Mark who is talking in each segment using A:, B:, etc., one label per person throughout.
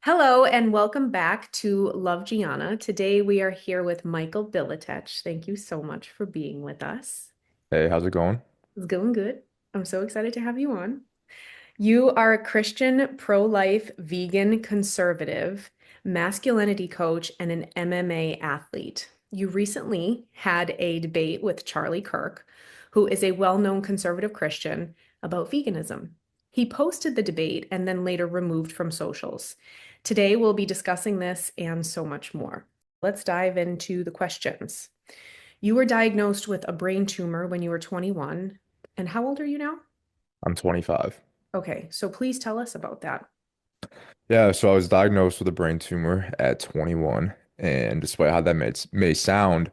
A: Hello and welcome back to Love Gianna. Today we are here with Michael Bilatech. Thank you so much for being with us.
B: Hey, how's it going?
A: It's going good. I'm so excited to have you on. You are a Christian, pro-life, vegan, conservative, masculinity coach, and an MMA athlete. You recently had a debate with Charlie Kirk, who is a well-known conservative Christian, about veganism. He posted the debate and then later removed from socials. Today we'll be discussing this and so much more. Let's dive into the questions. You were diagnosed with a brain tumor when you were 21. And how old are you now?
B: I'm 25.
A: Okay, so please tell us about that.
B: Yeah, so I was diagnosed with a brain tumor at 21, and despite how that may sound,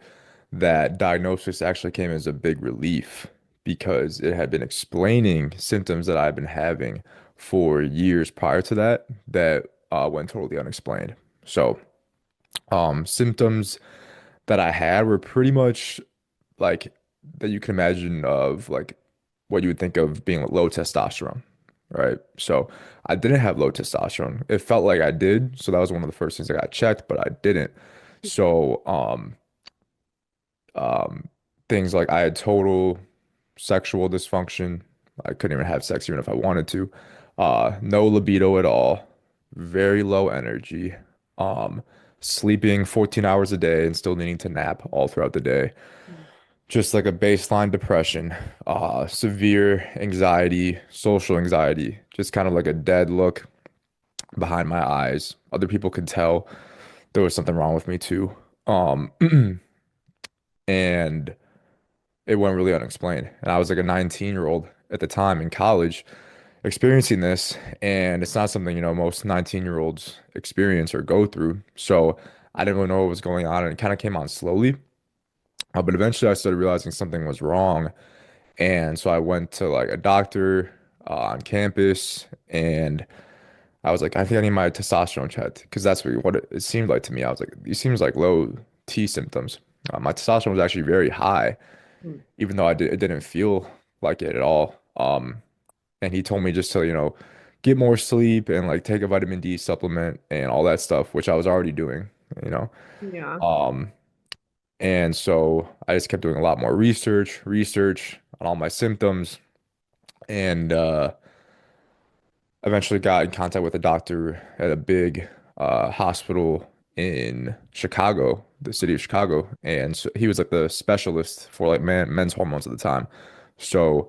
B: that diagnosis actually came as a big relief because it had been explaining symptoms that I've been having for years prior to that went totally unexplained. So, symptoms that I had were pretty much like that you can imagine of like what you would think of being low testosterone, right? So I didn't have low testosterone. It felt like I did, so that was one of the first things I got checked, but I didn't. So um things like I had total sexual dysfunction. I couldn't even have sex even if I wanted to. No libido at all. Very low energy. Um Sleeping 14 hours a day and still needing to nap all throughout the day. Just like a baseline depression, severe anxiety, social anxiety, just kind of like a dead look behind my eyes. Other people could tell there was something wrong with me too. Um, and it went really unexplained. And I was like a 19-year-old at the time in college experiencing this, and it's not something, most 19-year-olds experience or go through. So I didn't really know what was going on, and it kind of came on slowly. But eventually I started realizing something was wrong. And so I went to like a doctor on campus, and I was like, I think I need my testosterone checked because that's what it seemed like to me. I was like, these seems like low T symptoms. My testosterone was actually very high,
A: Mm.
B: even though it didn't feel like it at all. And he told me just to, get more sleep and like take a vitamin D supplement and all that stuff, which I was already doing, you know.
A: Yeah.
B: Um, and so I just kept doing a lot more research on all my symptoms, and eventually got in contact with a doctor at a big hospital in Chicago, the city of Chicago, and so he was like the specialist for like men's hormones at the time. So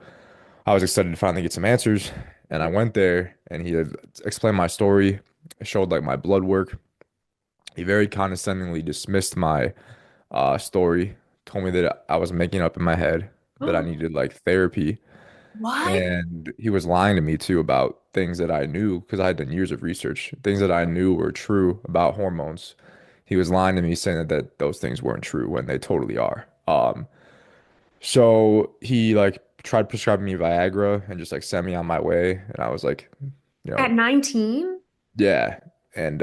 B: I was excited to finally get some answers, and I went there, and he had explained my story, showed like my blood work. He very condescendingly dismissed my story, told me that I was making up in my head, that I needed like therapy.
A: What?
B: And he was lying to me too about things that I knew because I had done years of research, things that I knew were true about hormones. He was lying to me saying that those things weren't true when they totally are. So he like tried prescribing me Viagra and just like sent me on my way. And I was like, you
A: At
B: know,
A: 19?
B: yeah. And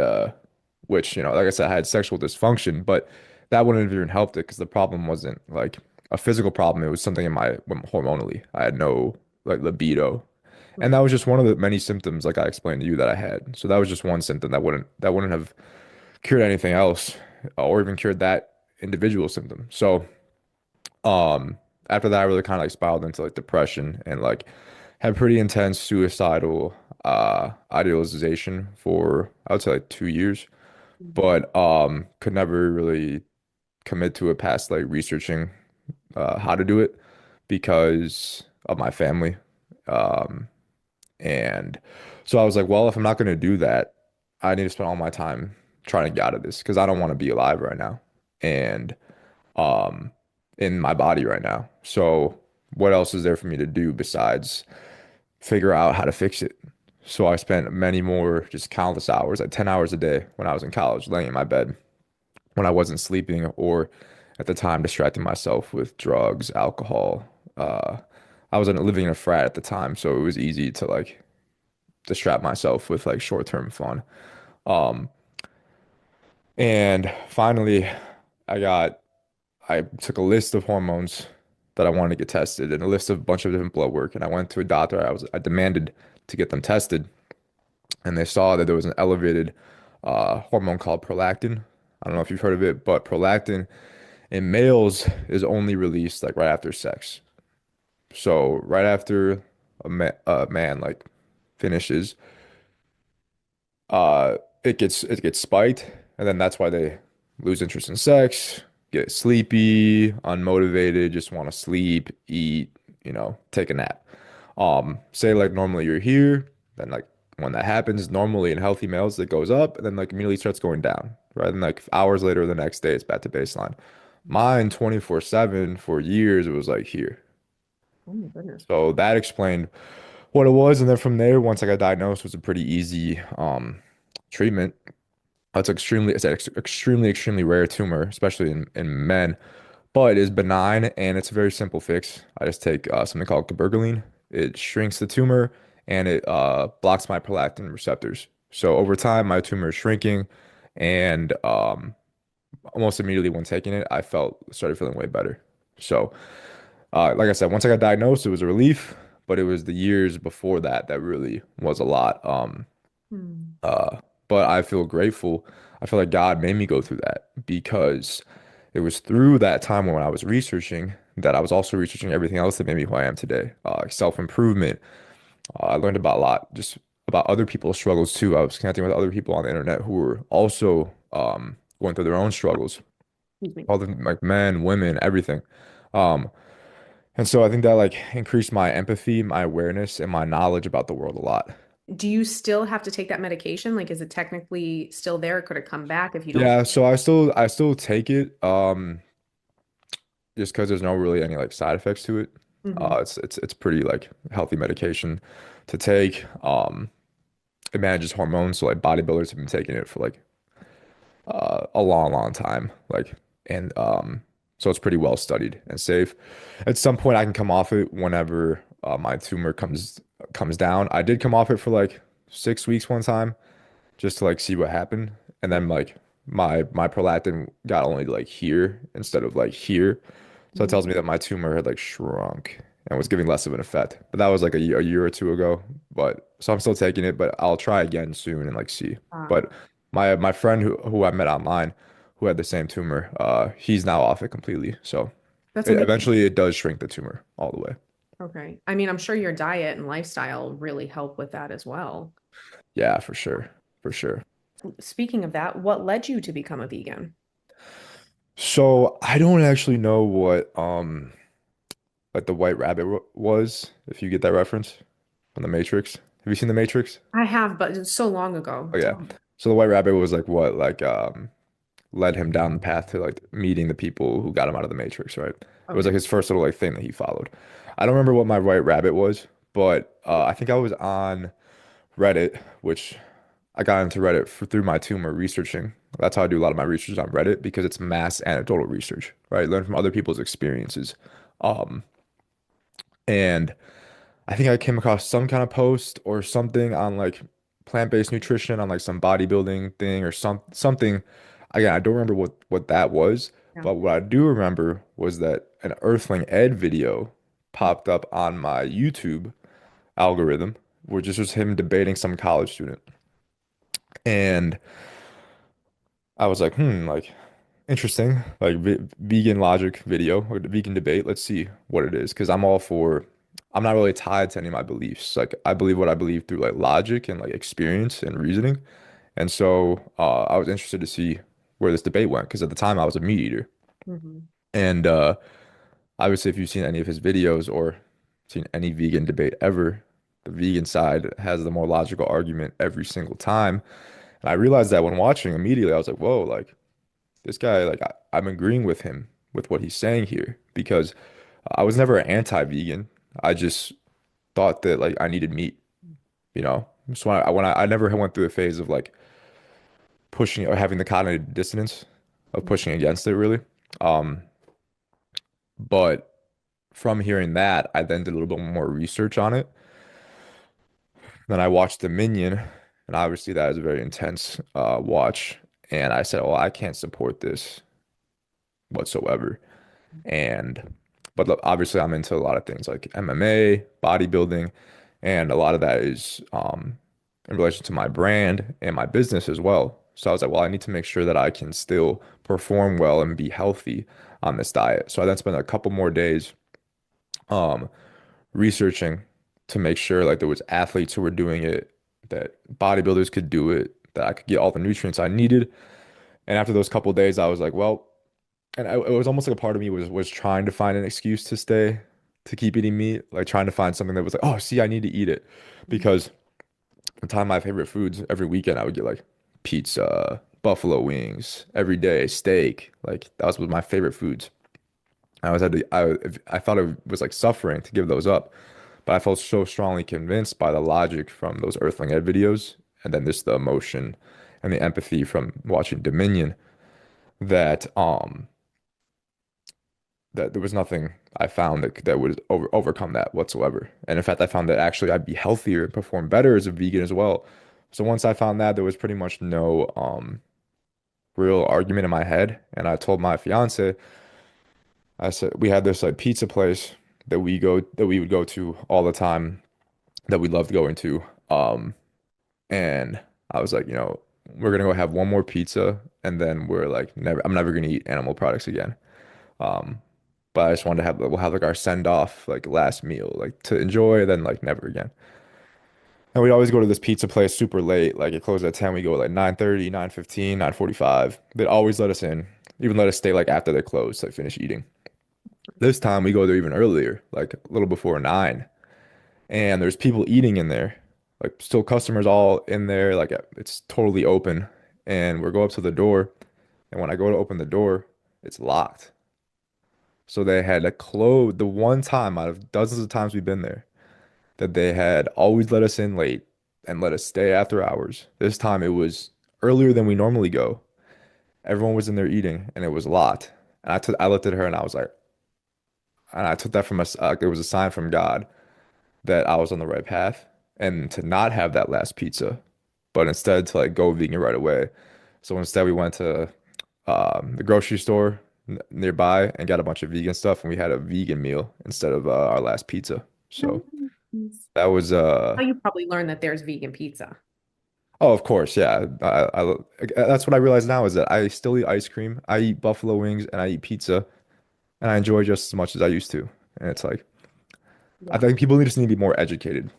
B: which, like I said, I had sexual dysfunction, but that wouldn't have even helped it because the problem wasn't like a physical problem. It was something in my hormonally. I had no like libido. And that was just one of the many symptoms, like I explained to you, that I had. So that was just one symptom that wouldn't have cured anything else, or even cured that individual symptom. So after that, I really kind of like spiraled into like depression and like had pretty intense suicidal idealization for I would say like 2 years, but could never really commit to it past like researching how to do it because of my family. Um, And so I was like, well, if I'm not going to do that, I need to spend all my time trying to get out of this because I don't want to be alive right now and um in my body right now. So what else is there for me to do besides figure out how to fix it? So I spent many more, just countless hours, like 10 hours a day when I was in college, laying in my bed when I wasn't sleeping or at the time distracting myself with drugs, alcohol. I was living in a frat at the time, so it was easy to like distract myself with like short-term fun. Um, and finally, I got I took a list of hormones that I wanted to get tested and a list of a bunch of different blood work. And I went to a doctor. I demanded to get them tested, and they saw that there was an elevated hormone called prolactin. I don't know if you've heard of it, but prolactin in males is only released like right after sex. So right after a man like finishes, it gets spiked, and then that's why they lose interest in sex, get sleepy, unmotivated, just want to sleep, eat, take a nap. Say like normally you're here, then like when that happens, normally in healthy males it goes up and then like immediately starts going down, right? And like hours later the next day it's back to baseline. Mine 24/7 for years it was like here.
A: Oh my goodness.
B: So that explained what it was, and then from there, once I got diagnosed, it was a pretty easy treatment. It's an extremely rare tumor, especially in men, but it is benign and it's a very simple fix. I just take something called cabergoline. It shrinks the tumor and it blocks my prolactin receptors. So over time, my tumor is shrinking, and almost immediately when taking it, I started feeling way better. So, like I said, once I got diagnosed, it was a relief, but it was the years before that that really was a lot.
A: Hmm.
B: Uh, but I feel grateful. I feel like God made me go through that because it was through that time when I was researching that I was also researching everything else that made me who I am today. Self-improvement. I learned about a lot, just about other people's struggles too. I was connecting with other people on the internet who were also going through their own struggles,
A: Excuse me.
B: all the like men, women, everything. Um, and so I think that like increased my empathy, my awareness, and my knowledge about the world a lot.
A: Do you still have to take that medication? Like, is it technically still there? Could it come back if you don't?
B: Yeah, so I still take it just because there's no really any like side effects to it.
A: Hmm.
B: It's pretty like healthy medication to take. It manages hormones, so like bodybuilders have been taking it for like a long time. Like and so it's pretty well studied and safe. At some point I can come off it whenever my tumor comes down. I did come off it for like 6 weeks one time just to like see what happened. And
A: Yeah.
B: then like my prolactin got only like here instead of like here. So it tells me that my tumor had like shrunk and was giving less of an effect. But that was like a year or two ago. But so I'm still taking it, but I'll try again soon and like see.
A: Uh,
B: But my friend who I met online who had the same tumor, he's now off it completely. So
A: that's amazing.
B: eventually it does shrink the tumor all the way.
A: Okay. I mean, I'm sure your diet and lifestyle really help with that as well.
B: Yeah, for sure. For sure.
A: Speaking of that, what led you to become a vegan?
B: So I don't actually know what like the White Rabbit was, if you get that reference from the Matrix. Have you seen the Matrix?
A: I have, but it's so long ago.
B: Oh yeah. So the White Rabbit was like what like led him down the path to like meeting the people who got him out of the Matrix, right? It was
A: Okay.
B: like his first little like thing that he followed. I don't remember what my White Rabbit was, but I think I was on Reddit, which I got into Reddit through my tumor researching. That's how I do a lot of my research on Reddit because it's mass anecdotal research, right? Learn from other people's experiences. Um, and I think I came across some kind of post or something on like plant-based nutrition on like some bodybuilding thing or something. Again, I don't remember what that was,
A: Yeah.
B: but what I do remember was that an Earthling Ed video popped up on my YouTube algorithm, which is just him debating some college student. And I was like, like interesting, like vegan logic video or the vegan debate. Let's see what it is, because I'm all for. I'm not really tied to any of my beliefs. Like I believe what I believe through like logic and like experience and reasoning. And so I was interested to see where this debate went because at the time I was a meat eater.
A: Hmm.
B: And obviously, if you've seen any of his videos or seen any vegan debate ever, the vegan side has the more logical argument every single time. And I realized that when watching immediately, I was like, whoa, like this guy, like I'm agreeing with him with what he's saying here because I was never anti-vegan. I just thought that like I needed meat, you know. So when I never went through a phase of like pushing or having the cognitive dissonance of pushing against it really. Um, but from hearing that, I then did a little bit more research on it. Then I watched Dominion, and obviously that is a very intense watch. And I said, well, I can't support this whatsoever. And but look, obviously I'm into a lot of things like MMA, bodybuilding, and a lot of that is in relation to my brand and my business as well. So I was like, well, I need to make sure that I can still perform well and be healthy on this diet. So I then spent a couple more days um researching to make sure like there was athletes who were doing it, that bodybuilders could do it, that I could get all the nutrients I needed. And after those couple days, I was like, well, it was almost like a part of me was trying to find an excuse to stay, to keep eating meat, like trying to find something that was like, oh, see, I need to eat it. Because the time my favorite foods every weekend, I would get like pizza, buffalo wings, every day, steak. Like that was my favorite foods. I was had to, I thought it was like suffering to give those up, but I felt so strongly convinced by the logic from those Earthling Ed videos, and then just the emotion and the empathy from watching Dominion that that there was nothing I found that would overcome that whatsoever. And in fact, I found that actually I'd be healthier and perform better as a vegan as well. So once I found that, there was pretty much no real argument in my head, and I told my fiance, I said we had this like pizza place that we would go to all the time, that we loved going to. And I was like, we're gonna go have one more pizza, and then we're like, I'm never gonna eat animal products again. Um, but I just wanted to we'll have like our send off, like last meal, like to enjoy, then like never again. And we always go to this pizza place super late, like it closed at 10. We go at like 9:30, 9:15, 9:45. They'd always let us in, even let us stay like after they closed, like finish eating. This time we go there even earlier, like a little before 9. And there's people eating in there, like still customers all in there, like it's totally open. And we go up to the door, and when I go to open the door, it's locked. So they had to close the one time out of dozens of times we've been there, that they had always let us in late and let us stay after hours. This time it was earlier than we normally go. Everyone was in there eating, and it was locked. And I looked at her, and I was like, and I took that from us. It was a sign from God that I was on the right path, and to not have that last pizza, but instead to like go vegan right away. So instead, we went to the grocery store nearby and got a bunch of vegan stuff, and we had a vegan meal instead of our last pizza. So
A: Nice.
B: that was
A: Now you probably learned that there's vegan pizza.
B: oh, of course, yeah. That's what I realize now, is that I still eat ice cream, I eat buffalo wings, and I eat pizza, and I enjoy just as much as I used to. And it's like I
A: Yeah.
B: think people just need to be more educated,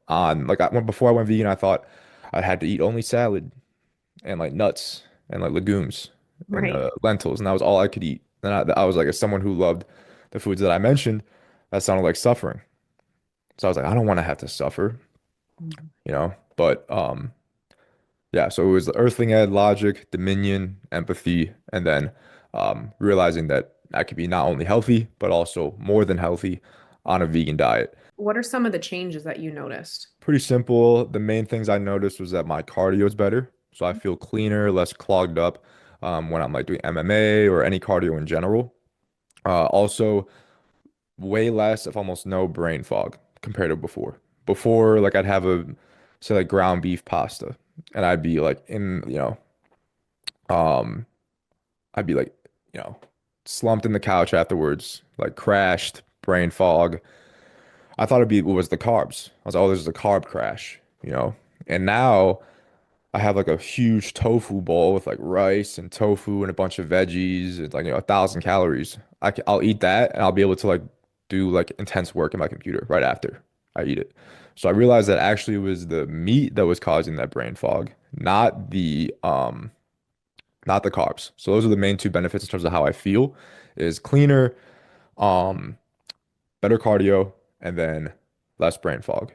B: on like before I went vegan, I thought I had to eat only salad and like nuts and like legumes and
A: Right.
B: lentils, and that was all I could eat. And I was like, as someone who loved the foods that I mentioned, that sounded like suffering. So I was like, I don't want to have to suffer, But yeah, so it was the Earthling Ed, logic, dominion, empathy, and then realizing that I could be not only healthy but also more than healthy on a vegan diet.
A: What are some of the changes that you noticed?
B: Pretty simple. The main things I noticed was that my cardio is better. So I feel cleaner, less clogged up when I'm like doing MMA or any cardio in general. Also, way less, if almost no brain fog compared to before. Before, like I'd have say like ground beef pasta, and I'd be like um, I'd be like, you know, slumped in the couch afterwards, like crashed, brain fog. I thought it was the carbs. I was like, oh, this is a carb crash. And now I have like a huge tofu bowl with like rice and tofu and a bunch of veggies and like 1,000 calories. I'll eat that, and I'll be able to like do like intense work in my computer right after I eat it. So I realized that actually it was the meat that was causing that brain fog, not the carbs. So those are the main two benefits in terms of how I feel, is cleaner, um, better cardio, and then less brain fog.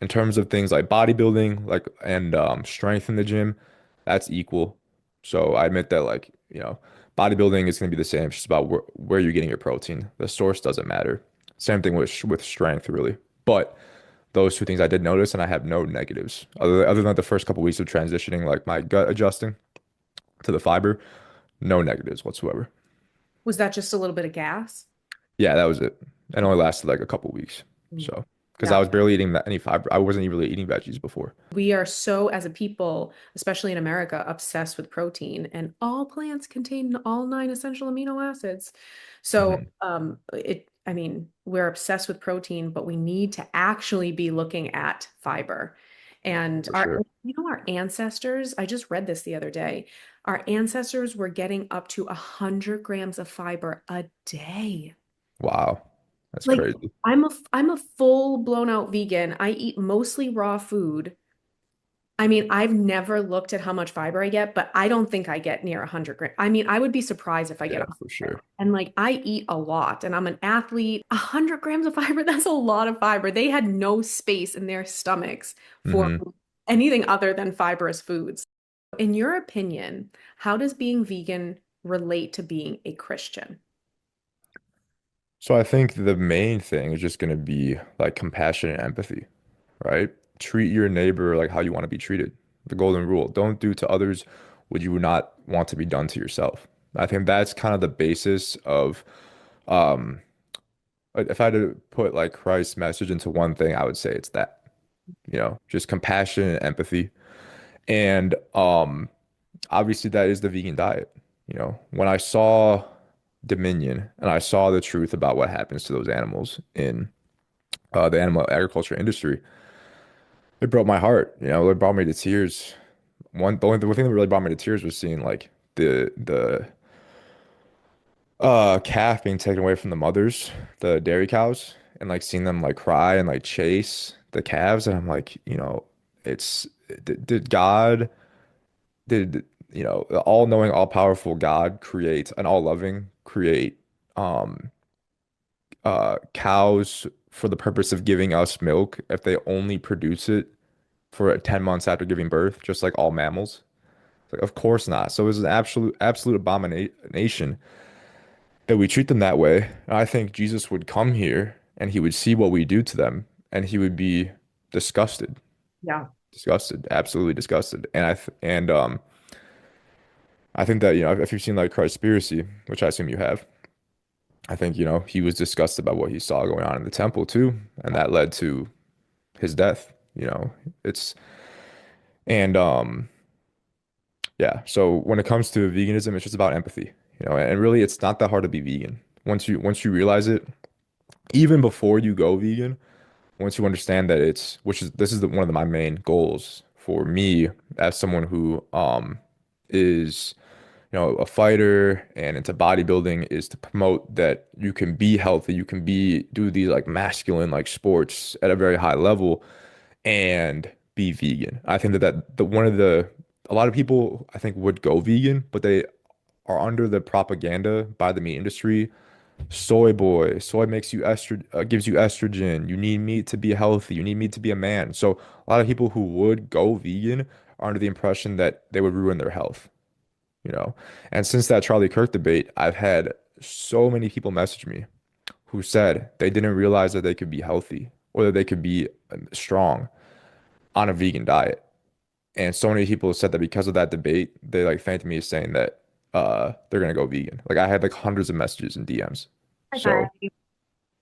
B: In terms of things like bodybuilding, like and strength in the gym, that's equal. So I admit that bodybuilding is going to be the same. It's just about where you're getting your protein. The source doesn't matter. Same thing with strength, really. But those two things I did notice, and I have no negatives other than the first couple weeks of transitioning, like my gut adjusting to the fiber, no negatives whatsoever.
A: Was that just a little bit of gas?
B: Yeah, that was it. It only lasted like a couple weeks. So, because I
A: Yeah.
B: was barely eating any fiber, I wasn't even really eating veggies before.
A: We are so, as a people, especially in America, obsessed with protein, and all plants contain all nine essential amino acids. So,
B: Hmm.
A: I mean, we're obsessed with protein, but we need to actually be looking at fiber. And
B: For
A: our,
B: sure.
A: our ancestors, I just read this the other day, our ancestors were getting up to 100 grams of fiber a day.
B: Wow. That's
A: Like
B: crazy.
A: I'm a full blown out vegan. I eat mostly raw food. I mean, I've never looked at how much fiber I get, but I don't think I get near 100 grams. I mean, I would be surprised if I get
B: Yeah,
A: 100
B: for
A: grams.
B: sure.
A: And like, I eat a lot and I'm an athlete. 100 grams of fiber, that's a lot of fiber. They had no space in their stomachs for
B: Hmm.
A: anything other than fibrous foods. In your opinion, how does being vegan relate to being a Christian?
B: So I think the main thing is just going to be like compassion and empathy, right? Treat your neighbor like how you want to be treated. The golden rule. Don't do to others what you would not want to be done to yourself. I think that's kind of the basis of, um, if I had to put like Christ's message into one thing, I would say it's that, just compassion and empathy. And obviously that is the vegan diet. When I saw Dominion and I saw the truth about what happens to those animals in the animal agriculture industry, it broke my heart. It brought me to tears. The only thing that really brought me to tears was seeing like the calf being taken away from the mothers, the dairy cows, and like seeing them like cry and like chase the calves, and I'm like, it's did God did the all-knowing, all-powerful God create an all-loving create um cows for the purpose of giving us milk if they only produce it for 10 months after giving birth, just like all mammals? Like, of course not. So it's an absolute abomination that we treat them that way. And I think Jesus would come here and he would see what we do to them and he would be disgusted,
A: Yeah.
B: disgusted, absolutely disgusted. I think that, if you've seen like Christspiracy, which I assume you have, I think, he was disgusted by what he saw going on in the temple too, and that led to his death. It's and yeah. So when it comes to veganism, it's just about empathy. And really, it's not that hard to be vegan. Once you realize it, even before you go vegan, once you understand that which is this is one of my main goals for me as someone who is a fighter and into bodybuilding, is to promote that you can be healthy, you can do these like masculine like sports at a very high level and be vegan. I think that the one of the a lot of people I think would go vegan, but they are under the propaganda by the meat industry. Soy makes you gives you estrogen. You need meat to be healthy. You need meat to be a man. So a lot of people who would go vegan are under the impression that they would ruin their health, you know. And since that Charlie Kirk debate, I've had so many people message me who said they didn't realize that they could be healthy or that they could be strong on a vegan diet. And so many people said that because of that debate, they like thanked me saying that they're gonna go vegan. Like I had like hundreds of messages and DMs.
A: Okay.
B: So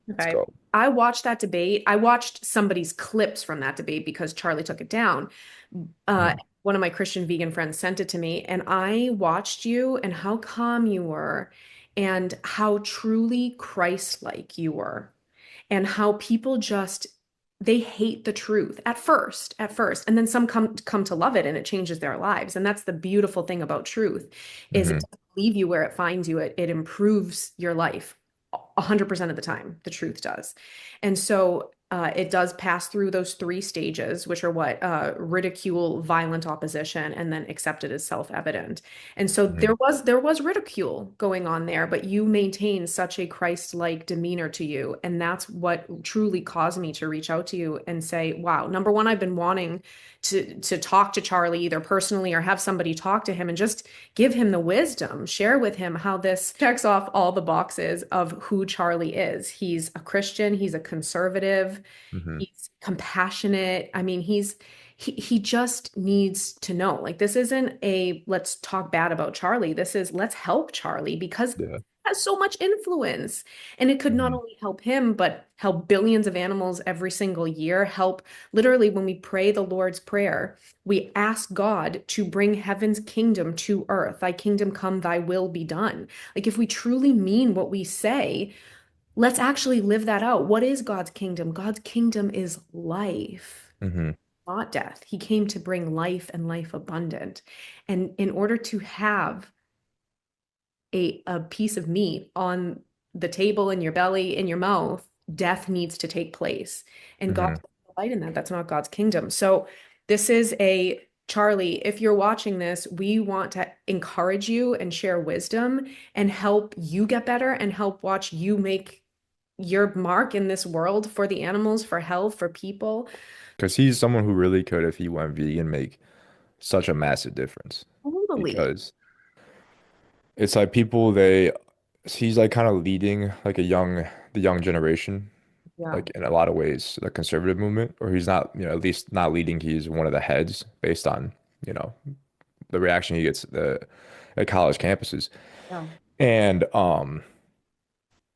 B: let's
A: Okay.
B: go.
A: I watched that debate. I watched somebody's clips from that debate because Charlie took it down. Uh,
B: Mhm.
A: one of my Christian vegan friends sent it to me, and I watched you and how calm you were, and how truly Christ-like you were, and how people just they hate the truth at first, and then some come to love it, and it changes their lives. And that's the beautiful thing about truth, is it
B: Hmm.
A: doesn't leave you where it finds you. It improves your life 100% of the time. The truth does. And so it does pass through those three stages, which are what ridicule, violent opposition, and then accepted as self-evident. And so
B: Hmm.
A: there was ridicule going on there, but you maintain such a Christ-like demeanor to you, and that's what truly caused me to reach out to you and say, "Wow, number one, I've been wanting to talk to Charlie either personally or have somebody talk to him and just give him the wisdom, share with him how this checks off all the boxes of who Charlie is. He's a Christian, he's a conservative,
B: Hmm.
A: he's compassionate. I mean, he just needs to know. Like this isn't a let's talk bad about Charlie. This is let's help Charlie because he
B: Yeah.
A: has so much influence. And it could not
B: Hmm.
A: only help him, but help billions of animals every single year. Help literally when we pray the Lord's Prayer, we ask God to bring heaven's kingdom to earth. Thy kingdom come, thy will be done. Like if we truly mean what we say, let's actually live that out. What is God's kingdom? God's kingdom is life.
B: Hmm.
A: brought death. He came to bring life and life abundant. And in order to have a piece of meat on the table in your belly, in your mouth, death needs to take place. And God's
B: Hmm.
A: light in that. That's not God's kingdom. So this is a Charlie, if you're watching this, we want to encourage you and share wisdom and help you get better and help watch you make your mark in this world for the animals, for health, for people.
B: Because he's someone who really could, if he went vegan, make such a massive difference.
A: Totally.
B: Because it's like people, he's like kind of leading like the young generation,
A: Yeah,
B: like in a lot of ways, the conservative movement, or he's not, at least not leading. He's one of the heads based on, you know, the reaction he gets at college campuses.
A: yeah,
B: And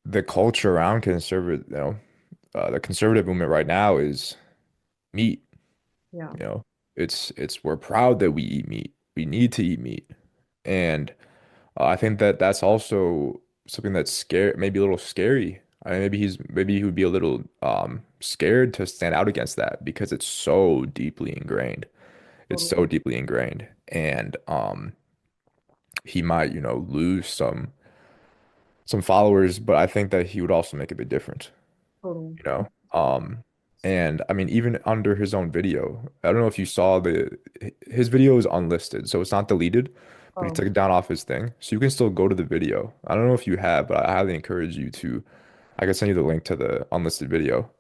B: the culture around conservative, the conservative movement right now is meat.
A: yeah,
B: You know, it's we're proud that we eat meat. We need to eat meat, and I think that that's also something that's scary, maybe a little scary. I mean, maybe he would be a little scared to stand out against that because it's so deeply ingrained. It's
A: totally,
B: so deeply ingrained, and he might, lose some followers, but I think that he would also make a big difference.
A: totally.
B: you know. And I mean, even under his own video, I don't know if you saw his video is unlisted, so it's not deleted, but he
A: Oh,
B: took it down off his thing, so you can still go to the video. I don't know if you have, but I highly encourage you to. I can send you the link to the unlisted video.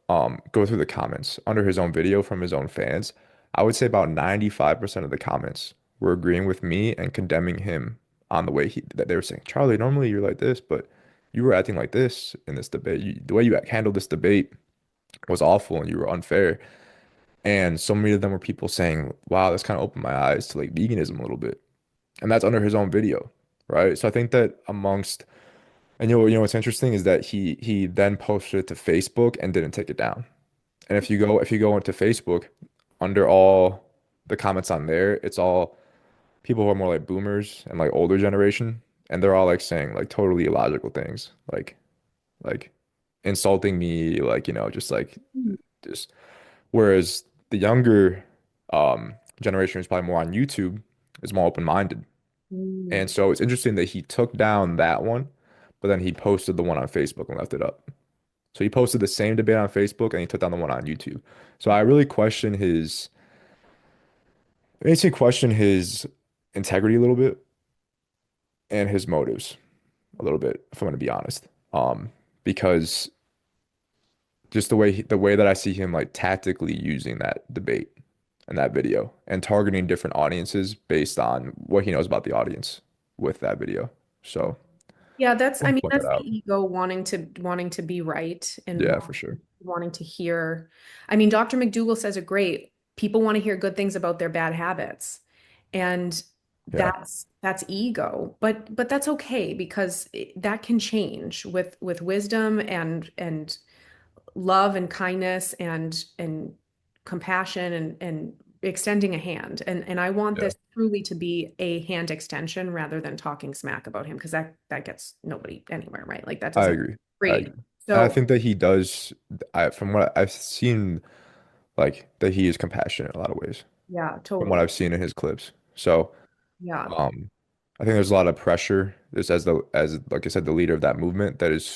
B: Go through the comments under his own video from his own fans. I would say about 95% of the comments were agreeing with me and condemning him on the way that they were saying, Charlie, normally you're like this, but you were acting like this in this debate. The way you handled this debate was awful and you were unfair. And so many of them were people saying, wow, that's kind of opened my eyes to like veganism a little bit. And that's under his own video, right? So I think that amongst, and what's interesting is that he then posted it to Facebook and didn't take it down. And if you go into Facebook, under all the comments on there, it's all people who are more like boomers and like older generation, and they're all like saying like totally illogical things, like insulting me, like just whereas the younger generation is probably more on YouTube, is more open-minded.
A: mm,
B: And so it's interesting that he took down that one, but then he posted the one on Facebook and left it up. So he posted the same debate on Facebook and he took down the one on YouTube. So I really question it makes me question his integrity a little bit and his motives a little bit, if I'm going to be honest. Because just the way that I see him like tactically using that debate and that video and targeting different audiences based on what he knows about the audience with that video. So
A: yeah,
B: I
A: I
B: want to
A: mean,
B: point that
A: that's the
B: out.
A: ego wanting to be right and
B: Yeah, for sure.
A: wanting to hear. I mean, Dr. McDougall says it great. People want to hear good things about their bad habits. And
B: Yeah.
A: that's ego. But that's okay because that can change with wisdom and love and kindness and compassion and extending a hand. And I want
B: Yeah.
A: this truly to be a hand extension rather than talking smack about him because that gets nobody anywhere, right? Like that
B: I
A: doesn't
B: agree. I
A: great.
B: agree. And I
A: So
B: think that he does, from what I've seen, like that he is compassionate in a lot of ways
A: yeah,
B: from what
A: totally.
B: I've seen in his clips. So,
A: Yeah,
B: um, I think there's a lot of pressure, just as like I said, the leader of that movement that is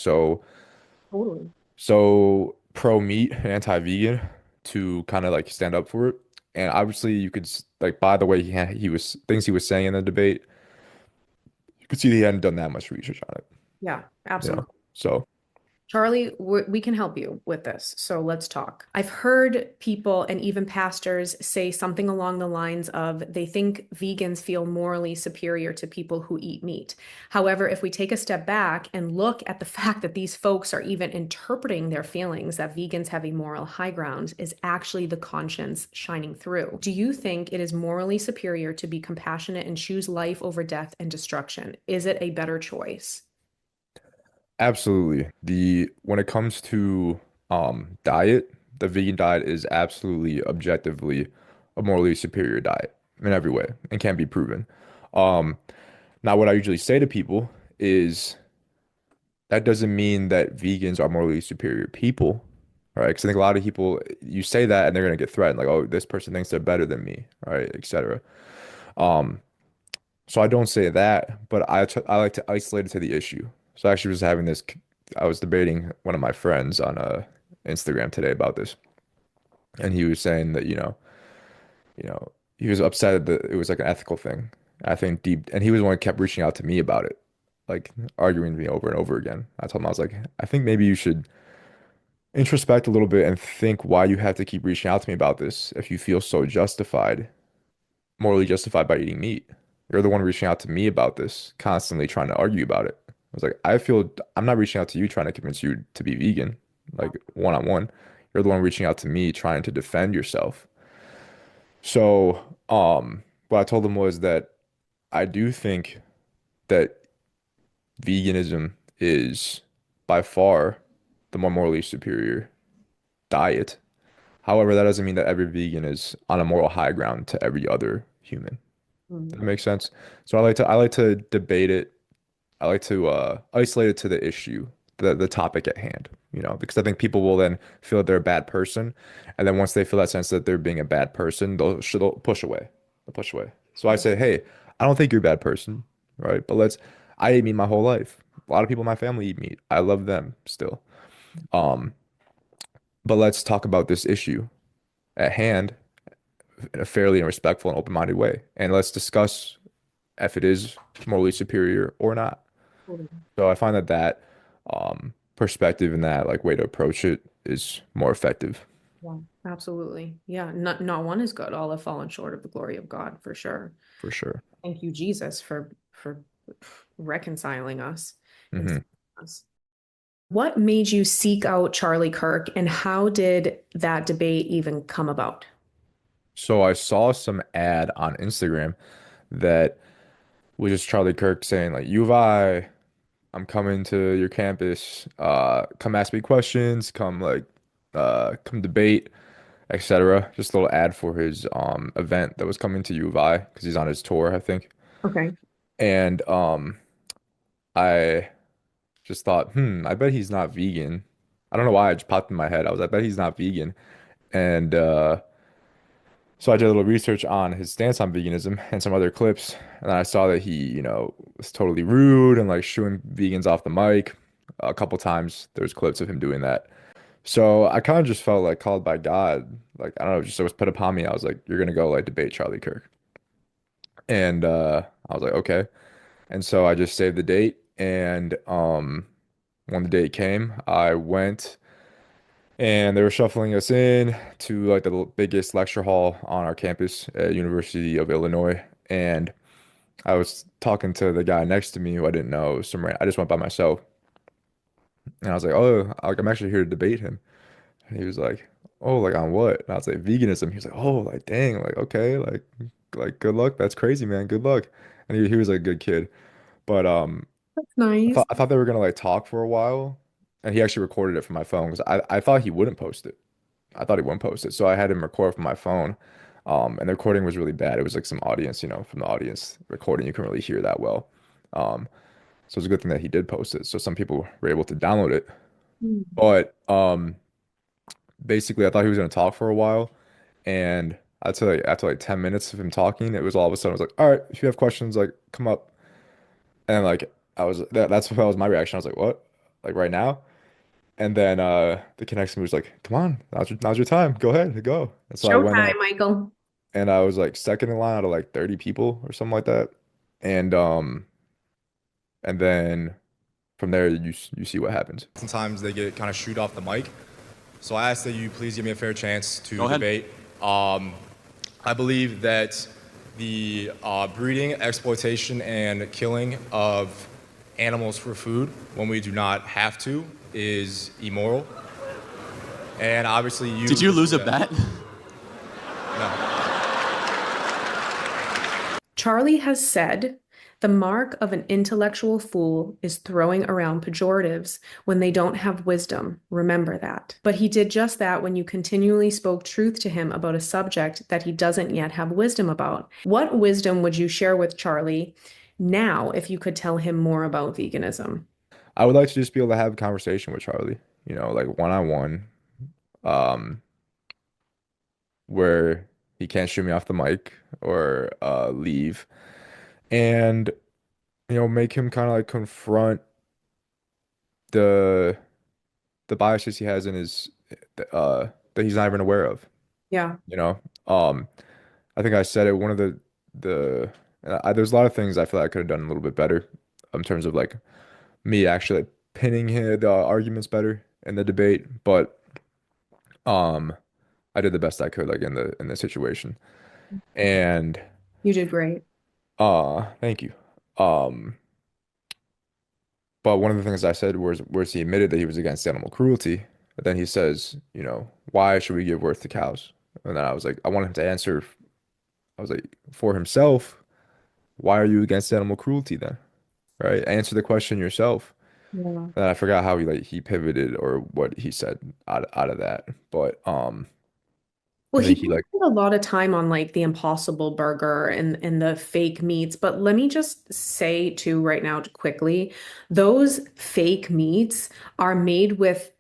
A: totally.
B: so pro meat and anti-vegan to kind of like stand up for it. And obviously, you could like by the way he was things he was saying in the debate, you could see that he hadn't done that much research on it.
A: Yeah,
B: You know,
A: absolutely.
B: so
A: Charlie, we can help you with this. So let's talk. I've heard people and even pastors say something along the lines of they think vegans feel morally superior to people who eat meat. However, if we take a step back and look at the fact that these folks are even interpreting their feelings that vegans have a moral high ground is actually the conscience shining through. Do you think it is morally superior to be compassionate and choose life over death and destruction? Is it a better choice?
B: absolutely. The when it comes to diet, the vegan diet is absolutely objectively a morally superior diet in every way and can be proven. Um, Now what I usually say to people is that doesn't mean that vegans are morally superior people. right? Because I think a lot of people, you say that and they're gonna get threatened, like, oh, this person thinks they're better than me, right, etc. Um, so I don't say that, but I like to isolate it to the issue. So I actually was having this, I was debating one of my friends on Instagram today about this, and he was saying that he was upset that it was like an ethical thing. I think deep, and he was the one who kept reaching out to me about it, like arguing with me over and over again. I told him I was like, I think maybe you should introspect a little bit and think why you have to keep reaching out to me about this if you feel so justified, morally justified by eating meat. You're the one reaching out to me about this, constantly trying to argue about it. I was like, I feel I'm not reaching out to you trying to convince you to be vegan, like one on one. You're the one reaching out to me trying to defend yourself. So, what I told him was that I do think that veganism is by far the more morally superior diet. However, that doesn't mean that every vegan is on a moral high ground to every other human. That
A: Mm.
B: makes sense. So I like to debate it. I like to isolate it to the issue, the topic at hand, because I think people will then feel that they're a bad person, and then once they feel that sense that they're being a bad person, they'll push away. They'll push away. So I say, hey, I don't think you're a bad person, right? But I ate meat my whole life. A lot of people in my family eat meat. I love them still. Um, but let's talk about this issue at hand in a fairly and respectful and open-minded way, and let's discuss if it is morally superior or not.
A: Totally.
B: So I find that perspective and that like way to approach it is more effective
A: Yeah, absolutely. Yeah, not one is good. All have fallen short of the glory of God for sure.
B: for sure.
A: Thank you, Jesus, for reconciling us and
B: Hmm.
A: saving us. What made you seek out Charlie Kirk, and how did that debate even come about?
B: So I saw some ad on Instagram that was just Charlie Kirk saying like, "U of I, I'm coming to your campus. Come ask me questions. Come debate, etc." Just a little ad for his event that was coming to U of I because he's on his tour, I think.
A: Okay.
B: And I just thought, I bet he's not vegan. I don't know why it just popped in my head. I bet he's not vegan. And so I did a little research on his stance on veganism and some other clips. And I saw that he, was totally rude and like shooing vegans off the mic. A couple times there's clips of him doing that. So I kind of just felt like called by God. Like, I don't know, just it was put upon me. I was like, you're gonna go like debate Charlie Kirk. And I was like, okay. And so I just saved the date. And when the date came, I went and they were shuffling us in to like the biggest lecture hall on our campus at University of Illinois. And I was talking to the guy next to me who I didn't know. I just went by myself. And I was like, oh, I'm actually here to debate him. And he was like, oh, like on what? And I was like, veganism. He was like, oh, like dang, like okay, like good luck. That's crazy, man. Good luck. And he was like a good kid. But
A: That's
B: I
A: nice.
B: thought I thought they were gonna like talk for a while, and he actually recorded it from my phone because I thought he wouldn't post it. I thought he wouldn't post it, so I had him record from my phone. And the recording was really bad. It was like some audience, from the audience recording. You couldn't really hear that well. Um, so it's a good thing that he did post it. So some people were able to download it.
A: Mm.
B: But basically, I thought he was gonna talk for a while, and after like 10 minutes of him talking, it was all of a sudden I was like, all right, if you have questions, like come up. And like that was my reaction. I was like, what? Like right now? And then the connection was like, come on, now's your time. Go ahead, go. And so I went
A: Showtime,
B: up
A: Michael.
B: and I was like second in line out of like 30 people or something like that. And then from there you see what happens. Sometimes they get kind of shoot off the mic. So I ask that you please give me a fair chance to
C: Go ahead.
B: debate. I believe that the breeding, exploitation, and killing of animals for food when we do not have to is immoral. And obviously, you.
C: Did you lose a
B: Yeah,
C: bet?
B: no.
A: Charlie has said the mark of an intellectual fool is throwing around pejoratives when they don't have wisdom. Remember that. But he did just that when you continually spoke truth to him about a subject that he doesn't yet have wisdom about. What wisdom would you share with Charlie now if you could tell him more about veganism?
B: I would like to just be able to have a conversation with Charlie, like one on one, um, where he can't shoot me off the mic or leave, and make him kind of like confront the biases he has in his that he's not even aware of.
A: Yeah.
B: You know, um, I think I said it. One of the there's a lot of things I feel like I could have done a little bit better in terms of like me actually pinning the arguments better in the debate, but um, I did the best I could like in the situation. And
A: You did great.
B: thank you. Um, but one of the things I said was he admitted that he was against animal cruelty. But then he says, why should we give birth to cows? And then I was like, I want him to answer. I was like, for himself, why are you against animal cruelty then? Right? Answer the question yourself.
A: Yeah.
B: And I forgot how he pivoted or what he said out of that. But
A: Well,
B: I
A: he
B: think he
A: spent
B: like
A: a lot of time on like the Impossible Burger and the fake meats, but let me just say too right now quickly, those fake meats are made with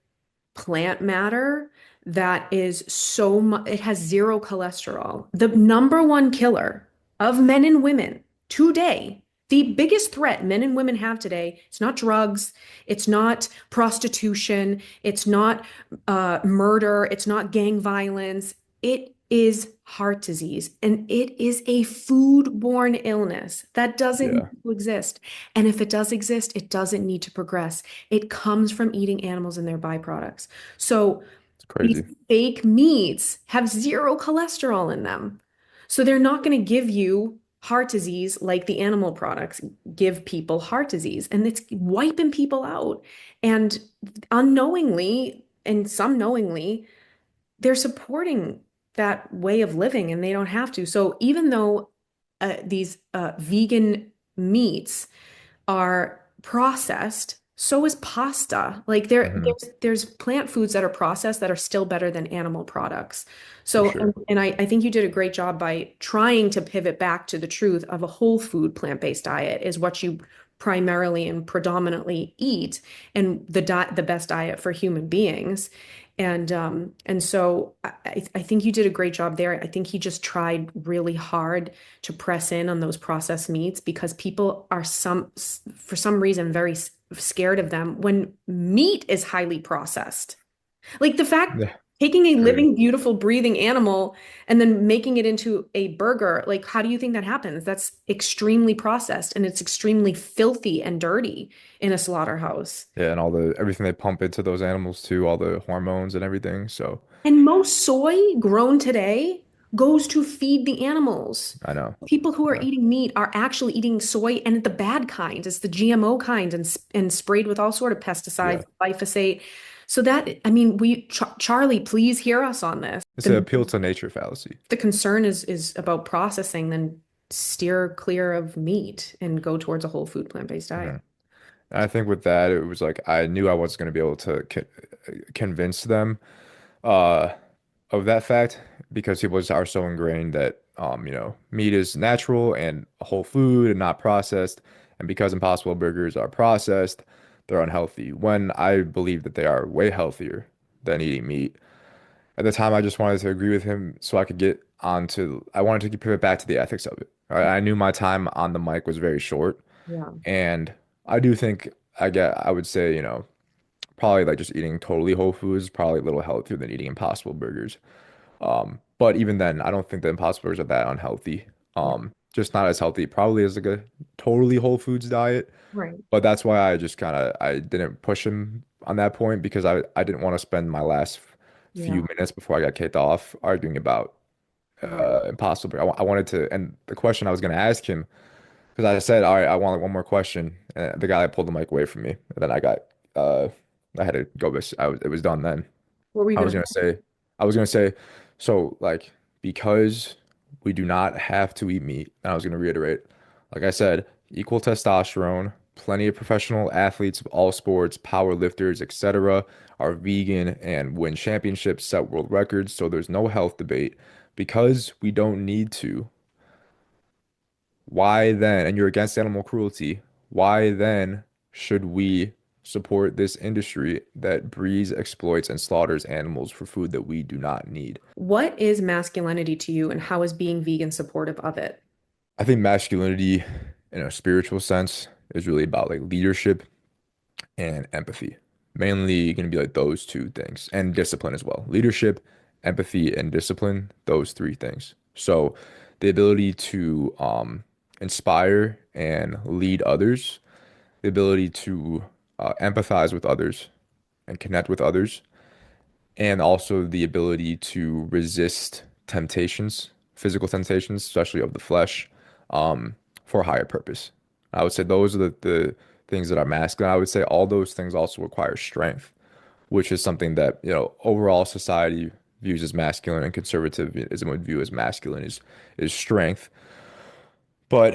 A: plant matter that is so much, it has zero cholesterol. The number one killer of men and women today, the biggest threat men and women have today, it's not drugs, it's not prostitution, it's not murder, it's not gang violence. It is heart disease, and it is a food-borne illness that doesn't need
B: yeah,
A: to exist. And if it does exist, it doesn't need to progress. It comes from eating animals and their byproducts. So
B: it's
A: these
B: crazy.
A: fake meats have zero cholesterol in them. So they're not going to give you heart disease like the animal products give people heart disease. And it's wiping people out. And unknowingly, and some knowingly, they're supporting that way of living and they don't have to. So even though these vegan meats are processed, so is pasta. Like
B: Hmm.
A: there's plant foods that are processed that are still better than animal products.
B: For
A: So
B: sure.
A: and I think you did a great job by trying to pivot back to the truth of a whole food plant-based diet is what you primarily and predominantly eat and the best diet for human beings. And so I think you did a great job there. I think he just tried really hard to press in on those processed meats because people are for some reason very scared of them when meat is highly processed. Like the fact
B: Yeah,
A: taking a
B: it's crazy.
A: living, beautiful, breathing animal and then making it into a burger, like how do you think that happens? That's extremely processed and it's extremely filthy and dirty in a slaughterhouse.
B: Yeah, and all the everything they pump into those animals too, all the hormones and everything. So
A: And most soy grown today goes to feed the animals.
B: I know.
A: People who
B: I
A: are
B: know.
A: eating meat are actually eating soy and the bad kind. It's the GMO kind and sprayed with all sort of pesticides,
B: Yeah.
A: glyphosate. So that, I mean, Charlie, please hear us on this.
B: It's an appeal to nature fallacy.
A: The concern is about processing, then steer clear of meat and go towards a whole food plant-based diet.
B: Mhm. And I think with that, it was like I knew I wasn't going to be able to convince them uh, of that fact because people just are so ingrained that meat is natural and a whole food and not processed, and because Impossible Burgers are processed, they're unhealthy. When I believe that they are way healthier than eating meat. At the time, I just wanted to agree with him so I could get onto. I wanted to pivot back to the ethics of it. I knew my time on the mic was very short,
A: Yeah,
B: and I do think I would say, probably like just eating totally whole foods, probably a little healthier than eating Impossible Burgers. But even then, I don't think the Impossible Burgers are that unhealthy.
A: yeah,
B: Just not as healthy, probably as like a totally whole foods diet.
A: right.
B: But that's why I just kind of I didn't push him on that point because I didn't want to spend my last few
A: Yeah,
B: minutes before I got kicked off arguing about
A: right.
B: Impossible. I wanted to, and the question I was going to ask him because I said, all right, I want like one more question, and the guy pulled the mic away from me, and then uh, I had to go. It was done then.
A: What were you
B: I was
A: gonna
B: gonna say, I was gonna say, so like because we do not have to eat meat, and I was gonna reiterate, like I said, equal testosterone, plenty of professional athletes of all sports, power lifters, etc., are vegan and win championships, set world records, so there's no health debate. Because we don't need to, why then, and you're against animal cruelty, why then should we support this industry that breeds, exploits, and slaughters animals for food that we do not need.
A: What is masculinity to you, and how is being vegan supportive of it?
B: I think masculinity, in a spiritual sense, is really about like leadership and empathy. Mainly going to be like those two things, and discipline as well. Leadership, empathy, and discipline, those three things. So the ability to inspire and lead others, the ability to empathize with others and connect with others, and also the ability to resist temptations, physical temptations, especially of the flesh, for a higher purpose. I would say those are the things that are masculine. I would say all those things also require strength, which is something that, overall society views as masculine and conservatism would view as masculine is strength. But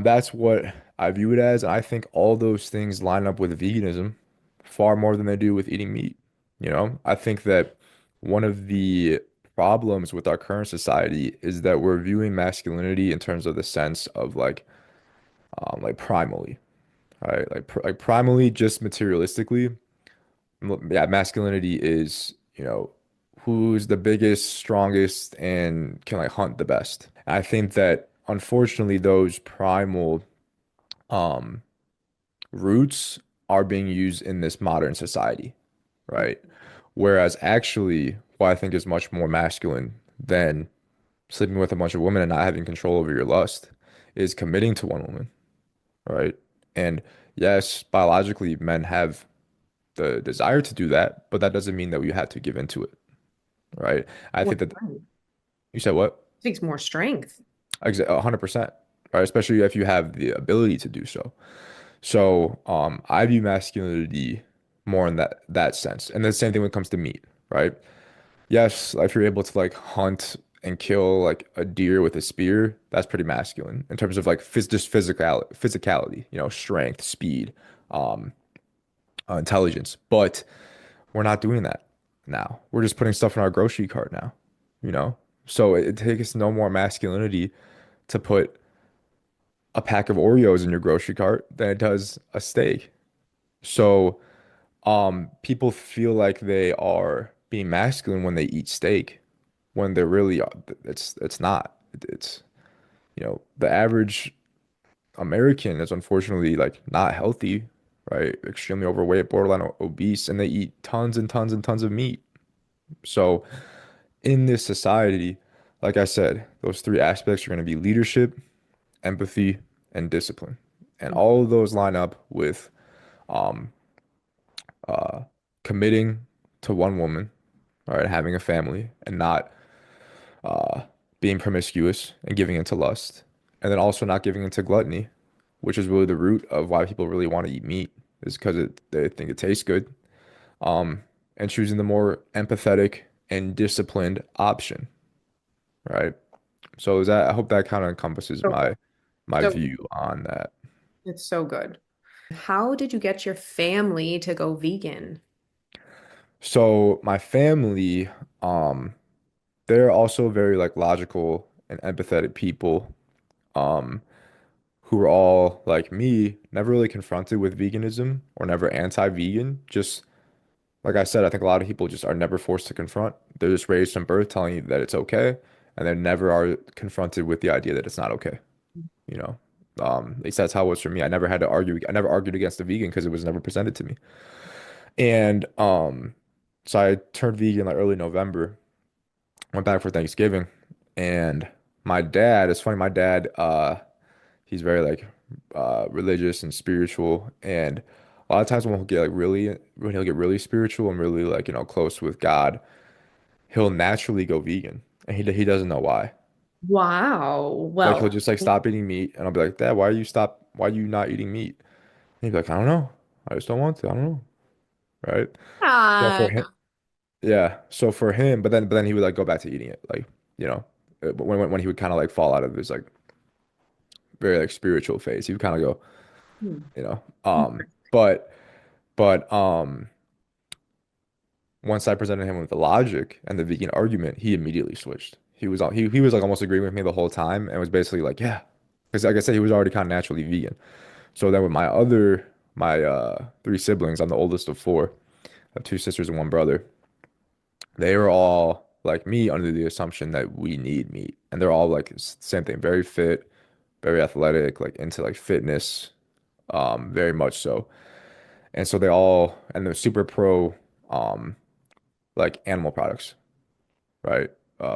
B: that's what I view it as. And I think all those things line up with veganism far more than they do with eating meat. I think that one of the problems with our current society is that we're viewing masculinity in terms of the sense of like primally, right? Like primally, just materialistically. Yeah, masculinity is, who's the biggest, strongest, and can like hunt the best. I think that unfortunately those primal um roots are being used in this modern society, right? Whereas actually what I think is much more masculine than sleeping with a bunch of women and not having control over your lust is committing to one woman, right? And yes, biologically men have the desire to do that, but that doesn't mean that we have to give into it, right? I
A: More
B: think that
A: strength.
B: you said what?
A: Takes more strength.
B: 100%, right? Especially if you have the ability to do so. So, I view masculinity more in that sense. And the same thing when it comes to meat, right? Yes, if you're able to like hunt and kill like a deer with a spear, that's pretty masculine in terms of like just physicality, strength, speed, um, intelligence. But we're not doing that now. We're just putting stuff in our grocery cart now, you know? So it takes no more masculinity to put a pack of Oreos in your grocery cart than it does a steak. So, people feel like they are being masculine when they eat steak, when they're really, it's not. It's, the average American is unfortunately like not healthy, right? Extremely overweight, borderline obese, and they eat tons and tons and tons of meat. So, in this society, like I said, those three aspects are going to be leadership, empathy, and discipline. And all of those line up with um, uh, committing to one woman, all right, having a family, and not uh, being promiscuous and giving into lust, and then also not giving into gluttony, which is really the root of why people really want to eat meat, is because they think it tastes good. And choosing the more empathetic and disciplined option, right? So is that I hope that kind of encompasses
A: So good.
B: my
A: So
B: view on that.
A: it's so good. How did you get your family to go vegan?
B: So my family, um, they're also very like logical and empathetic people, um, who are all like me, never really confronted with veganism or never anti-vegan. Just like I said, I think a lot of people just are never forced to confront. They're just raised from birth telling you that it's okay, and they never are confronted with the idea that it's not okay, you know. At least that's how it was for me. I never had to argue. I never argued against a vegan because it was never presented to me. And so I turned vegan like early November, went back for Thanksgiving, and my dad, it's funny, my dad, he's very like religious and spiritual, and a lot of times when he'll get like really when he'll get really spiritual and really like, close with God, he'll naturally go vegan. And he doesn't know why.
A: Wow.
B: Like he'll
A: Well,
B: just like stop eating meat and I'll be like, Dad, why are you not eating meat? And he'd be like, I don't know. I just don't want to. I don't know. Right? So for
A: uh,
B: him, yeah. So for him, but then he would like go back to eating it. Like, you know, but when he would kind of like fall out of his like very like spiritual phase, he would kind of go,
A: hmm.
B: you know. But once I presented him with the logic and the vegan argument, he immediately switched. He was like almost agreeing with me the whole time and was basically like, yeah. Because like I said, he was already kind of naturally vegan. So then with my three siblings, I'm the oldest of four. I have two sisters and one brother. They were all like me under the assumption that we need meat. And they're all like same thing, very fit, very athletic, like into like fitness, very much so. And so they all and they're super pro like animal products, right?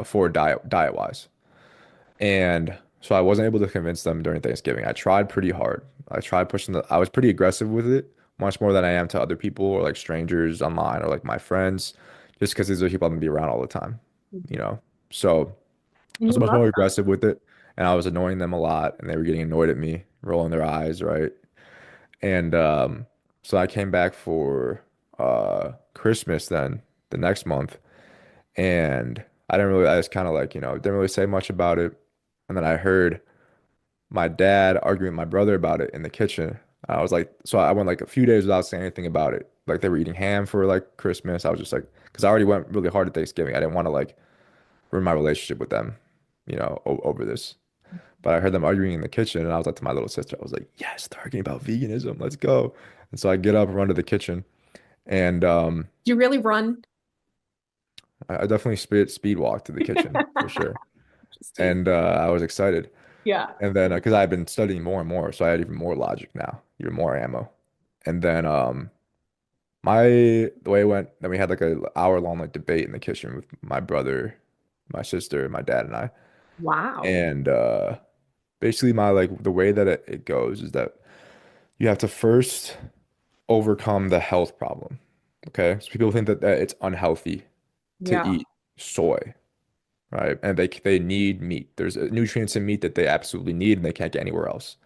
B: For diet wise. And so I wasn't able to convince them during Thanksgiving. I tried pretty hard. I was pretty aggressive with it, much more than I am to other people or like strangers online or like my friends, just because these are people I'm gonna be around all the time, you know? So I
A: And
B: was
A: you
B: much
A: love
B: more aggressive with it, and I was annoying them a lot, and they were getting annoyed at me, rolling their eyes, right? And so I came back for Christmas then the next month, and I just kind of like, didn't really say much about it. And then I heard my dad arguing with my brother about it in the kitchen. I was like, so I went like a few days without saying anything about it. Like they were eating ham for like Christmas. I was just like, because I already went really hard at Thanksgiving. I didn't want to like ruin my relationship with them, over this. But I heard them arguing in the kitchen, and I was like to my little sister, I was like, yes, they're arguing about veganism. Let's go. And so I get up, run to the kitchen, and
A: you really run?
B: I definitely speed walked to the kitchen for sure.
A: Interesting.
B: And I was excited.
A: Yeah.
B: And then because I've been studying more and more, so I had even more logic now, even more ammo. And then my the way it went, then we had like a hour long like debate in the kitchen with my brother, my sister, my dad, and I.
A: Wow.
B: And basically my like the way that it goes is that you have to first overcome the health problem. Okay. So people think that it's unhealthy to
A: Yeah.
B: eat soy, right? And they need meat. There's nutrients in meat that they absolutely need and they can't get anywhere else.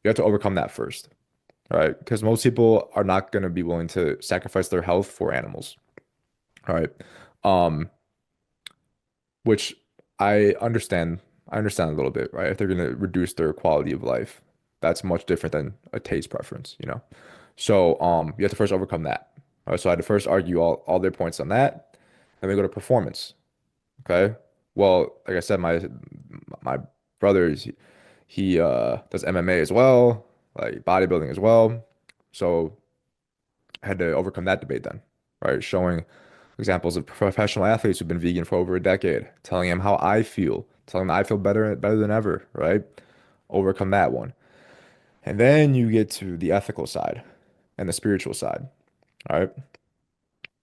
B: You have to overcome that first, right? Because most people are not going to be willing to sacrifice their health for animals, all right? Um, which I understand. I understand a little bit, right? If they're going to reduce their quality of life, that's much different than a taste preference, you know? So, you have to first overcome that. All right, so I had to first argue all their points on that. Then we go to performance. Okay. Well, like I said, my brother he does MMA as well, like bodybuilding as well. So I had to overcome that debate then, right? Showing examples of professional athletes who've been vegan for over a decade, telling him how I feel, telling him I feel better than ever, right? Overcome that one. And then you get to the ethical side and the spiritual side, all right?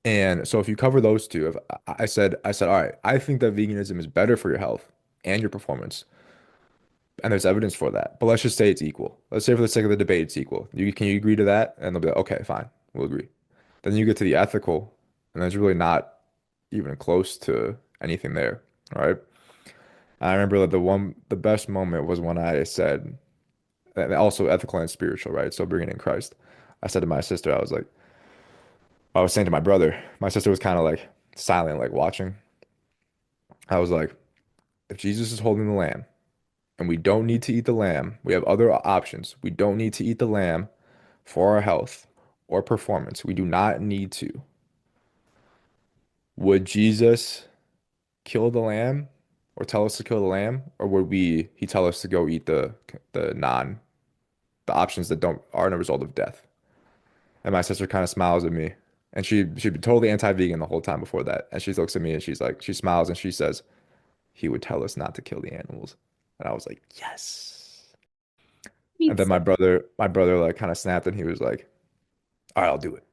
B: And so if you cover those two, if I said, all right, I think that veganism is better for your health and your performance, and there's evidence for that. But let's just say it's equal. Let's say for the sake of the debate, it's equal. Can you agree to that? And they'll be like, okay, fine, we'll agree. Then you get to the ethical, and there's really not even close to anything there. All right. I remember that the best moment was when I said, and also ethical and spiritual, right? So bringing in Christ. I said to my sister, I was saying to my brother, my sister was kind of like silent, like watching. I was like, if Jesus is holding the lamb and we don't need to eat the lamb, we have other options. We don't need to eat the lamb for our health or performance. We do not need to. Would Jesus kill the lamb or tell us to kill the lamb, or would he tell us to go eat the non the options that don't aren't a result of death? And my sister kind of smiles at me. And she'd been totally anti-vegan the whole time before that. And she looks at me and she's like, she smiles and she says, he would tell us not to kill the animals. And I was like, yes. And then
A: Pizza.
B: my brother like kind of snapped and he was like, all right, I'll do it.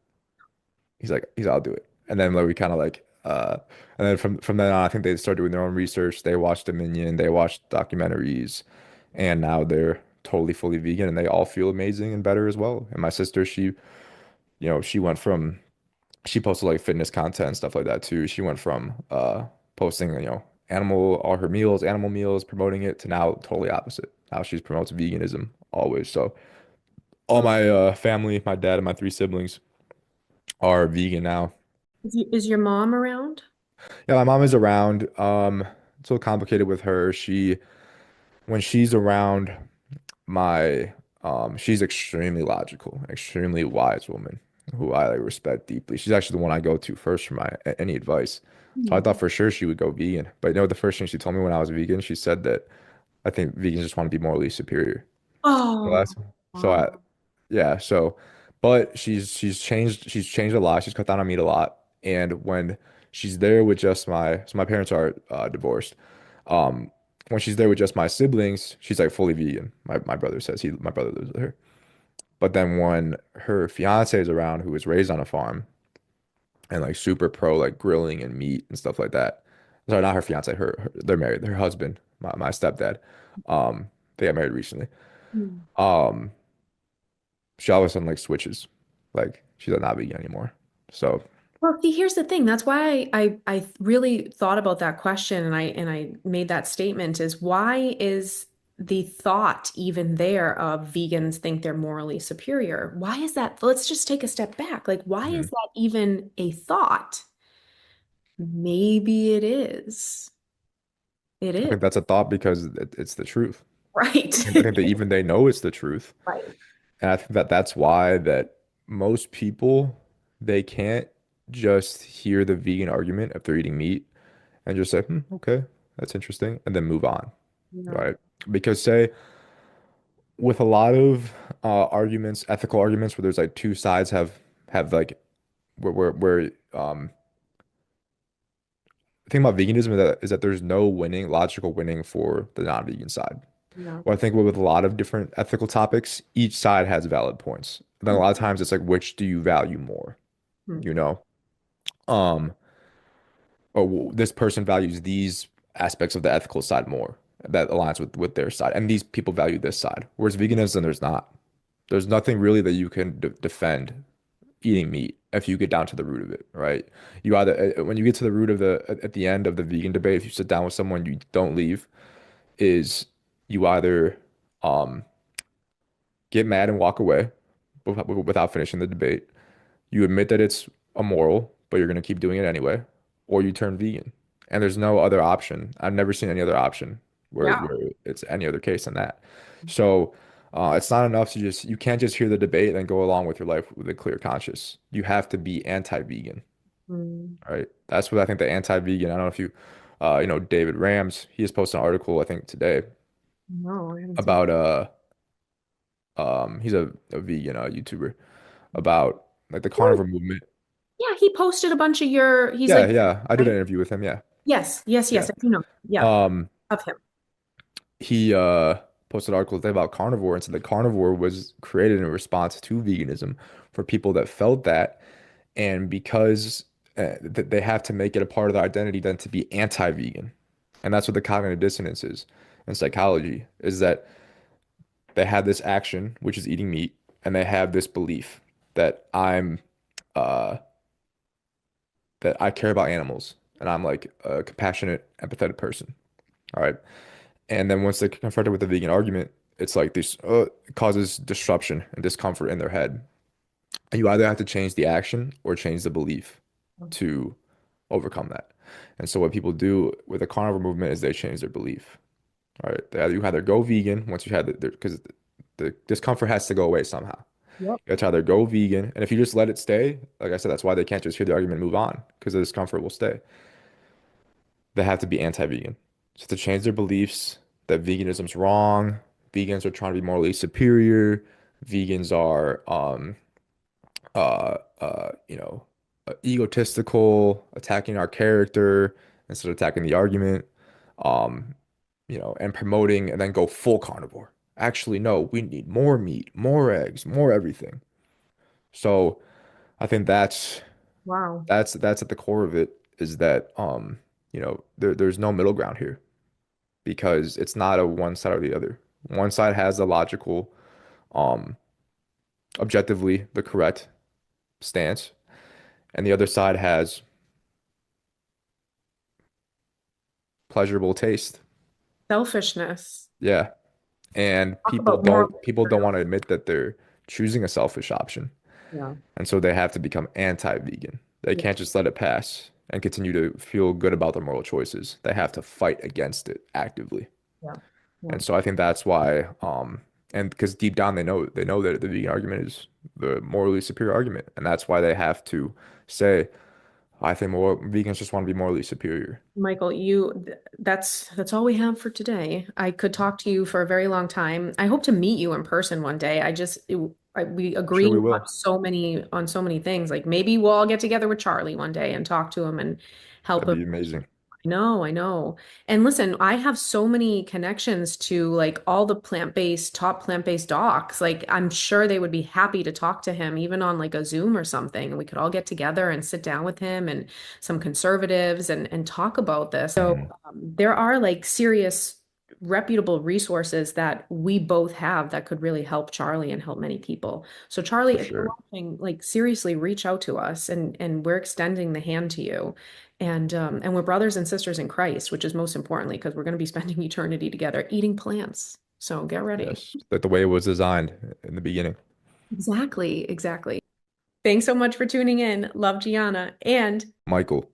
B: I'll do it. And then like we kind of like and then from then on, I think they started doing their own research. They watched Dominion, they watched documentaries, and now they're totally fully vegan and they all feel amazing and better as well. And my sister, she went from she posted like fitness content and stuff like that too. She went from posting, all her meals, animal meals, promoting it to now totally opposite. Now she promotes veganism always. So all my family, my dad and my three siblings are vegan now.
A: Is your mom around?
B: Yeah, my mom is around. It's a little complicated with her. When she's around, she's extremely logical, extremely wise woman who I like, respect deeply. She's actually the one I go to first for any advice. So I thought
A: Hmm.
B: for sure she would go vegan. But the first thing she told me when I was vegan, she said that I think vegans just want to be morally superior. So
A: Oh,
B: that's so I
A: wow.
B: yeah, so But she's changed a lot. She's cut down on meat a lot. And when she's there with just my parents are divorced. Um, when she's there with just my siblings, she's like fully vegan. My brother says my brother lives with her. But then when her fiance is around, who was raised on a farm and like super pro like grilling and meat and stuff like that. Sorry, not her fiance. They're married. Her husband, my stepdad. Um, they got married recently.
A: Mm.
B: Um, she all of a sudden like switches, like she's like not vegan anymore. So
A: Well, see, here's the thing. That's why I really thought about that question and I made that statement is why is the thought even there of vegans think they're morally superior? Why is that? Let's just take a step back. Like, why is
B: mhm.
A: that even a thought? Maybe it is. It
B: I
A: is.
B: think that's a thought because it's the truth.
A: Right.
B: I think that even they know it's the truth.
A: Right.
B: And I think that that's why that most people they can't just hear the vegan argument if they're eating meat and just say, hmm, okay, that's interesting, and then move on,
A: No,
B: right? Because say with a lot of arguments, ethical arguments where there's like two sides have like where the thing about veganism is that there's no winning, logical winning for the non-vegan side.
A: no.
B: Well, I think with a lot of different ethical topics, each side has valid points. Then a lot of times it's like, which do you value more?
A: Mhm.
B: You know, um, this person values these aspects of the ethical side more that aligns with their side, and these people value this side. Whereas veganism, there's not. There's nothing really that you can defend eating meat if you get down to the root of it, right? You either when you get to the root of at the end of the vegan debate, if you sit down with someone you don't leave, is you either um get mad and walk away without finishing the debate. You admit that it's immoral, but you're going to keep doing it anyway, or you turn vegan. And there's no other option. I've never seen any other option
A: Yeah.
B: where it's any other case than that. So it's not enough to just, you can't just hear the debate and then go along with your life with a clear conscience. You have to be anti-vegan,
A: Mm.
B: right? That's what I think the anti-vegan, I don't know if you, David Rams, he has posted an article, I think today,
A: No, I haven't seen.
B: about, he's a vegan YouTuber, about like the
A: Oh,
B: carnivore movement.
A: yeah, he posted a bunch of he's
B: Yeah,
A: like,
B: yeah. I did an
A: right?
B: interview with him. Yeah.
A: Yes, yes,
B: Yeah.
A: yes. I do know. Yeah,
B: Um,
A: of him.
B: he posted articles today about carnivore and said that carnivore was created in response to veganism for people that felt that, and because that they have to make it a part of their identity then to be anti-vegan. And that's what the cognitive dissonance is in psychology, is that they have this action, which is eating meat, and they have this belief that uh that I care about animals and I'm like a compassionate, empathetic person. All right. And then once they get confronted with the vegan argument, it's like this it causes disruption and discomfort in their head. And you either have to change the action or change the belief to overcome that. And so what people do with the carnivore movement is they change their belief. All right. You either go vegan once you had because the discomfort has to go away somehow.
A: Yep.
B: You have to either go vegan, and if you just let it stay, like I said, that's why they can't just hear the argument and move on because the discomfort will stay. They have to be anti-vegan. So to change their beliefs that veganism's wrong, vegans are trying to be morally superior, vegans are egotistical, attacking our character instead of attacking the argument, um, and promoting and then go full carnivore. Actually, no, we need more meat, more eggs, more everything. So I think
A: Wow.
B: that's at the core of it is that there's no middle ground here because it's not a one side or the other. One side has the logical, um, objectively the correct stance, and the other side has pleasurable taste.
A: Selfishness.
B: Yeah. And
A: Talk about moral.
B: people don't want to admit that they're choosing a selfish option.
A: Yeah.
B: And so they have to become anti-vegan. They
A: Yeah.
B: can't just let it pass and continue to feel good about their moral choices. They have to fight against it actively.
A: Yeah. Yeah.
B: And so I think that's why, and because deep down they know that the vegan argument is the morally superior argument, and that's why they have to say, I think more vegans just want to be morally superior.
A: Michael, that's all we have for today. I could talk to you for a very long time. I hope to meet you in person one day. we
B: Sure
A: agree
B: we
A: on
B: will.
A: so many things. Like maybe we'll all get together with Charlie one day and talk to him and help
B: That'd
A: him.
B: be amazing.
A: I know. And listen, I have so many connections to like all the top plant-based docs. Like I'm sure they would be happy to talk to him even on like a Zoom or something. And we could all get together and sit down with him and some conservatives and talk about this. So
B: Hmm.
A: there are like serious reputable resources that we both have that could really help Charlie and help many people. So Charlie,
B: For
A: if you're
B: sure.
A: watching, like seriously reach out to us and we're extending the hand to you. And we're brothers and sisters in Christ, which is most importantly because we're going to be spending eternity together eating plants. So get ready.
B: Yes. Like the way it was designed in the beginning.
A: Exactly, exactly. Thanks so much for tuning in. Love, Gianna. And
B: Michael.